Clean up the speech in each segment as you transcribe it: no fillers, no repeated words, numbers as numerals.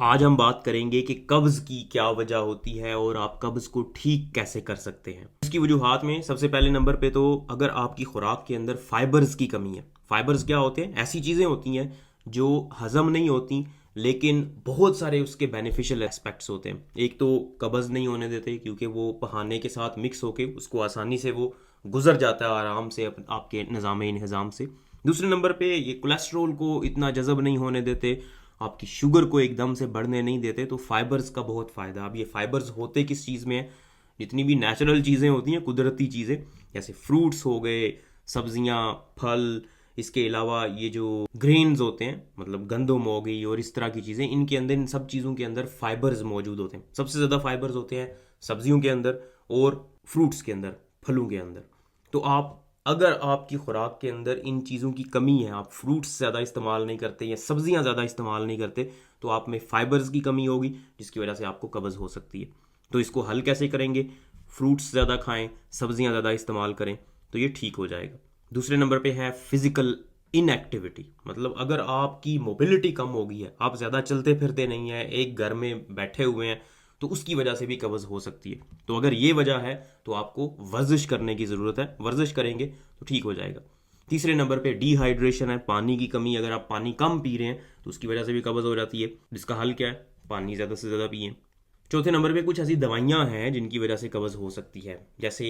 आज हम बात करेंगे कि कब्ज़ की क्या वजह होती है और आप कब्ज़ को ठीक कैसे कर सकते हैं। इसकी वजूहात में सबसे पहले नंबर पे तो अगर आपकी खुराक के अंदर फाइबर्स की कमी है। फाइबर्स क्या होते हैं? ऐसी चीज़ें होती हैं जो हज़म नहीं होती, लेकिन बहुत सारे उसके बेनिफिशियल एस्पेक्ट्स होते हैं। एक तो कब्ज़ नहीं होने देते क्योंकि वो पहाने के साथ मिक्स होके उसको आसानी से वो गुजर जाता है आराम से आपके निज़ाम इंतज़ाम से। दूसरे नंबर पे ये कोलेस्ट्रॉल को इतना जज़ब नहीं होने देते, आपकी शुगर को एकदम से बढ़ने नहीं देते। तो फाइबर्स का बहुत फ़ायदा। अब ये फाइबर्स होते किस चीज़ में है? जितनी भी नेचुरल चीज़ें होती हैं, कुदरती चीज़ें, जैसे फ्रूट्स हो गए, सब्जियां, फल, इसके अलावा ये जो ग्रेन्स होते हैं मतलब गंदम हो गई और इस तरह की चीज़ें, इनके अंदर, इन सब चीज़ों के अंदर फाइबर्स मौजूद होते हैं। सबसे ज़्यादा फाइबर्स होते हैं सब्जियों के अंदर और फ्रूट्स के अंदर, फलों के अंदर। तो आप, अगर आपकी खुराक के अंदर इन चीज़ों की कमी है, आप फ्रूट्स ज़्यादा इस्तेमाल नहीं करते या सब्जियां ज़्यादा इस्तेमाल नहीं करते, तो आप में फाइबर्स की कमी होगी जिसकी वजह से आपको कब्ज़ हो सकती है। तो इसको हल कैसे करेंगे? फ्रूट्स ज़्यादा खाएं, सब्जियां ज़्यादा इस्तेमाल करें, तो ये ठीक हो जाएगा। दूसरे नंबर पे है फिजिकल इनएक्टिविटी। मतलब अगर आपकी मोबिलिटी कम हो गई है, आप ज़्यादा चलते फिरते नहीं हैं, एक घर में बैठे हुए हैं, तो उसकी वजह से भी कब्ज़ हो सकती है। तो अगर ये वजह है तो आपको वर्जिश करने की ज़रूरत है। वर्जिश करेंगे तो ठीक हो जाएगा। तीसरे नंबर पे डिहाइड्रेशन है, पानी की कमी। अगर आप पानी कम पी रहे हैं तो उसकी वजह से भी कब्ज़ हो जाती है, जिसका हल क्या है? पानी ज़्यादा से ज़्यादा पिए। चौथे नंबर पे कुछ ऐसी दवाइयाँ हैं जिनकी वजह से कब्ज़ हो सकती है, जैसे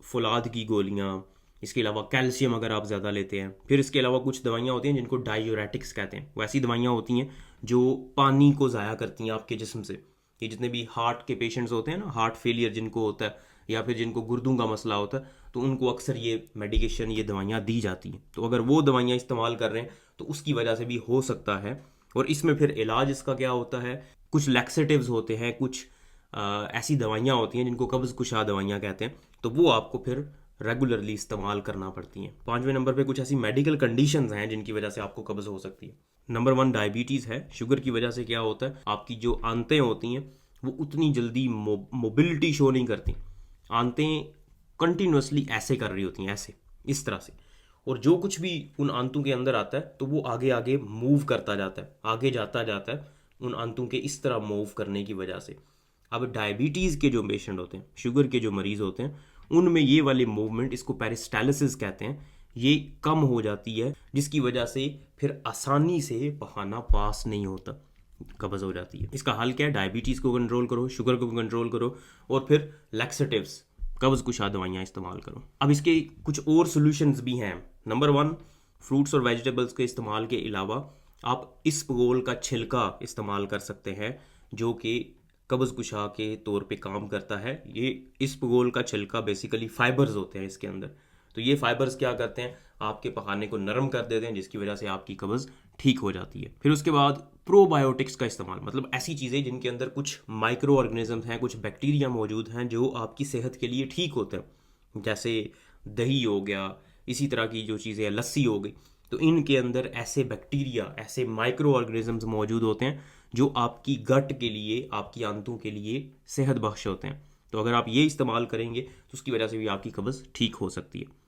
फुलाद की गोलियाँ, इसके अलावा कैल्शियम अगर आप ज़्यादा लेते हैं। फिर इसके अलावा कुछ दवाइयाँ होती हैं जिनको डायूरेटिक्स कहते हैं। वैसी दवाइयाँ होती हैं जो पानी को ज़ाया करती हैं आपके जिस्म से। ये जितने भी हार्ट के पेशेंट्स होते हैं ना, हार्ट फेलियर जिनको होता है या फिर जिनको गुर्दों का मसला होता है, तो उनको अक्सर ये मेडिकेशन, ये दवाइयाँ दी जाती हैं। तो अगर वो दवाइयाँ इस्तेमाल कर रहे हैं तो उसकी वजह से भी हो सकता है। और इसमें फिर इलाज इसका क्या होता है? कुछ लैक्सेटिव्स होते हैं, कुछ ऐसी दवाइयाँ होती हैं जिनको कब्ज़ कुशा दवाइयाँ कहते हैं, तो वो आपको फिर रेगुलरली इस्तेमाल करना पड़ती हैं। पांचवें नंबर पे कुछ ऐसी मेडिकल कंडीशंस हैं जिनकी वजह से आपको कब्ज़ हो सकती है। नंबर वन डायबिटीज़ है। शुगर की वजह से क्या होता है? आपकी जो आंतें होती हैं वो उतनी जल्दी मोबिलिटी शो नहीं करती। आंतें कंटिन्यूसली ऐसे कर रही होती हैं, ऐसे, इस तरह से, और जो कुछ भी उन आंतों के अंदर आता है तो वो आगे आगे मूव करता जाता है, आगे जाता जाता है उन आंतों के इस तरह मूव करने की वजह से। अब डायबिटीज़ के जो पेशेंट होते हैं, शुगर के जो मरीज़ होते हैं, उनमें ये वाली मूवमेंट, इसको पेरिस्टालिसिस कहते हैं, ये कम हो जाती है, जिसकी वजह से फिर आसानी से बहाना पास नहीं होता, कब्ज़ हो जाती है। इसका हल क्या है? डायबिटीज़ को कंट्रोल करो, शुगर को कंट्रोल करो, और फिर लैक्सेटिव्स, कब्ज़ कुशा दवाइयाँ इस्तेमाल करो। अब इसके कुछ और सोल्यूशंस भी हैं। नंबर वन, फ्रूट्स और वेजिटेबल्स के इस्तेमाल के अलावा आप इसबगोल का छिलका इस्तेमाल कर सकते हैं, जो कि कब्ज़ कुशा के तौर पे काम करता है। ये इसबगोल का छिलका, बेसिकली फाइबर्स होते हैं इसके अंदर। तो ये फाइबर्स क्या करते हैं? आपके पखाने को नरम कर देते हैं, जिसकी वजह से आपकी कब्ज़ ठीक हो जाती है। फिर उसके बाद प्रोबायोटिक्स का इस्तेमाल, मतलब ऐसी चीज़ें जिनके अंदर कुछ माइक्रो ऑर्गेनिजम्स हैं, कुछ बैक्टीरिया मौजूद हैं जो आपकी सेहत के लिए ठीक होते हैं, जैसे दही हो गया, इसी तरह की जो चीज़ें हैं, लस्सी हो गई। तो इनके अंदर ऐसे बैक्टीरिया, ऐसे माइक्रो ऑर्गेनिजम्स मौजूद होते हैं जो आपकी गट के लिए, आपकी आंतों के लिए सेहत बख्श होते हैं। तो अगर आप ये इस्तेमाल करेंगे तो उसकी वजह से भी आपकी कब्ज़ ठीक हो सकती है।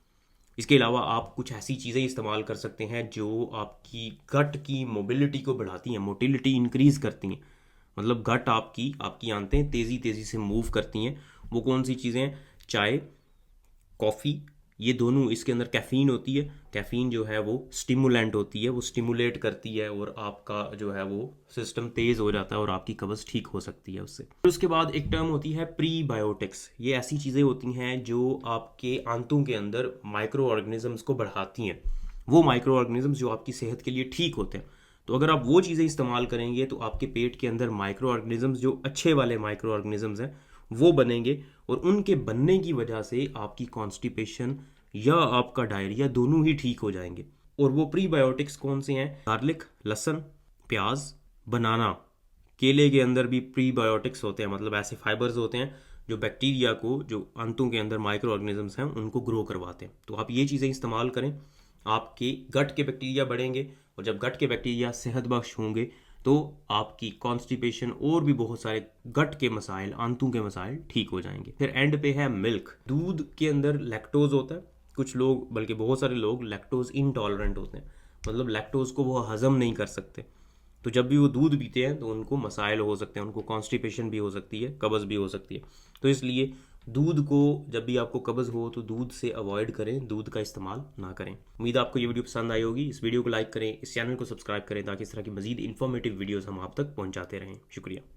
इसके अलावा आप कुछ ऐसी चीज़ें इस्तेमाल कर सकते हैं जो आपकी गट की मोबिलिटी को बढ़ाती हैं, मोटिलिटी इंक्रीज़ करती हैं। मतलब गट आपकी, आपकी आंतें तेज़ी तेज़ी से मूव करती हैं। वो कौन सी चीज़ें हैं? चाय, कॉफ़ी, ये दोनों, इसके अंदर कैफ़ीन होती है। कैफ़ीन जो है वो स्टिमुलेंट होती है, वो स्टिमुलेट करती है और आपका जो है वो सिस्टम तेज़ हो जाता है और आपकी कब्ज़ ठीक हो सकती है उससे। फिर उसके बाद एक टर्म होती है प्रीबायोटिक्स। ये ऐसी चीज़ें होती हैं जो आपके आंतों के अंदर माइक्रो ऑर्गेनिजम्स को बढ़ाती हैं, वो माइक्रो ऑर्गेनिजम्स जो आपकी सेहत के लिए ठीक होते हैं। तो अगर आप वो चीज़ें इस्तेमाल करेंगे तो आपके पेट के अंदर माइक्रो ऑर्गेनिजम्स, जो अच्छे वाले माइक्रो ऑर्गेनिजम्स हैं, वो बनेंगे, और उनके बनने की वजह से आपकी कॉन्स्टिपेशन या आपका डायरिया दोनों ही ठीक हो जाएंगे। और वो प्रीबायोटिक्स कौन से हैं? गार्लिक, लहसुन, प्याज, बनाना, केले के अंदर भी प्रीबायोटिक्स होते हैं, मतलब ऐसे फाइबर्स होते हैं जो बैक्टीरिया को, जो आंतों के अंदर माइक्रो ऑर्गेनिजम्स हैं, उनको ग्रो करवाते हैं। तो आप ये चीज़ें इस्तेमाल करें, आपके गट के बैक्टीरिया बढ़ेंगे, और जब गट के बैक्टीरिया सेहत बख्श होंगे तो आपकी कॉन्स्टिपेशन और भी बहुत सारे गट के मसाइल, आंतों के मसाइल ठीक हो जाएंगे। फिर एंड पे है मिल्क। दूध के अंदर लैक्टोज होता है। कुछ लोग, बल्कि बहुत सारे लोग, लैक्टोज इनटॉलरेंट होते हैं, मतलब लैक्टोज को वो हजम नहीं कर सकते। तो जब भी वो दूध पीते हैं तो उनको मसाइल हो सकते हैं, उनको कॉन्स्टिपेशन भी हो सकती है, कब्ज़ भी हो सकती है। तो इसलिए दूध को, जब भी आपको कब्ज़ हो तो दूध से अवॉइड करें, दूध का इस्तेमाल ना करें। उम्मीद है आपको ये वीडियो पसंद आई होगी। इस वीडियो को लाइक करें, इस चैनल को सब्सक्राइब करें ताकि इस तरह की मजीद इन्फॉर्मेटिव वीडियोज़ हम आप तक पहुँचाते रहें। शुक्रिया।